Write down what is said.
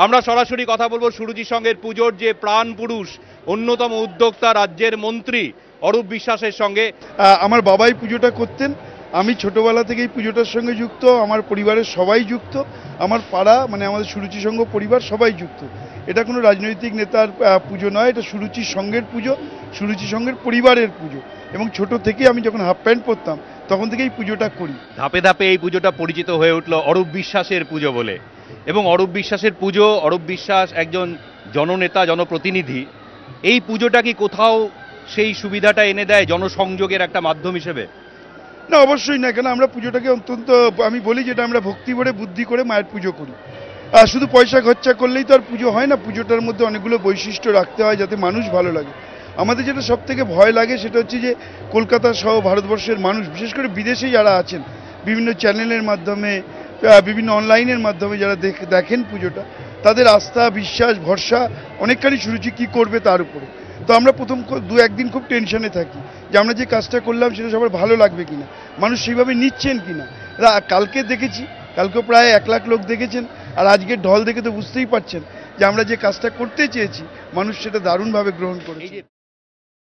আমরা সরাসরি কথা বলবো সুরুচি সংঘের পুজোর যে প্রাণ পুরুষ, অন্যতম উদ্যোক্তা, রাজ্যের মন্ত্রী অরূপ বিশ্বাসের সঙ্গে। আমার বাবাই পুজোটা করতেন, আমি ছোটবেলা থেকেই পুজোটার সঙ্গে যুক্ত, আমার পরিবারের সবাই যুক্ত, আমার পাড়া মানে আমাদের সুরুচি সংঘ পরিবার সবাই যুক্ত। এটা কোনো রাজনৈতিক নেতার পুজো নয়, এটা সুরুচি সংঘের পুজো, সুরুচি সংঘের পরিবারের পুজো। এবং ছোট থেকে আমি যখন হাফ প্যান্ট পরতাম তখন থেকেই পুজোটা করি। ধাপে ধাপে এই পুজোটা পরিচিত হয়ে উঠল অরূপ বিশ্বাসের পুজো বলে। এবং অরূপ বিশ্বাসের পুজো, অরূপ বিশ্বাস একজন জননেতা, জনপ্রতিনিধি। এই পুজোটা কি কোথাও সেই সুবিধাটা এনে দেয় জনসংযোগের একটা মাধ্যম হিসেবে? না, অবশ্যই না। কেন, আমরা পুজোটাকে অত্যন্ত, আমি বলি যেটা আমরা ভক্তি ভরে বুদ্ধি করে মায়ের পুজো করি। আর শুধু পয়সা খরচা করলেই তো আর পুজো হয় না, পুজোটার মধ্যে অনেকগুলো বৈশিষ্ট্য রাখতে হয় যাতে মানুষ ভালো লাগে। আমাদের যেটা সব থেকে ভয় লাগে সেটা হচ্ছে যে কলকাতা সহ ভারতবর্ষের মানুষ, বিশেষ করে বিদেশে যারা আছেন, বিভিন্ন চ্যানেলের মাধ্যমে, বিভিন্ন অনলাইনের মাধ্যমে যারা দেখেন পুজোটা, তাদের আস্থা, বিশ্বাস, ভরসা অনেকখানি সুরুচি কী করবে তার উপরে। তো আমরা প্রথম দু একদিন খুব টেনশনে থাকি যে আমরা যে কাজটা করলাম সেটা সবার ভালো লাগবে কিনা, মানুষ সেইভাবে নিচ্ছেন কিনা। কালকে দেখেছি, কালকেও প্রায় 1 লাখ লোক দেখেছেন। আর আজকের ঢল দেখে তো বুঝতেই পারছেন যে আমরা যে কাজটা করতে চেয়েছি মানুষ সেটা দারুণভাবে গ্রহণ করেছে।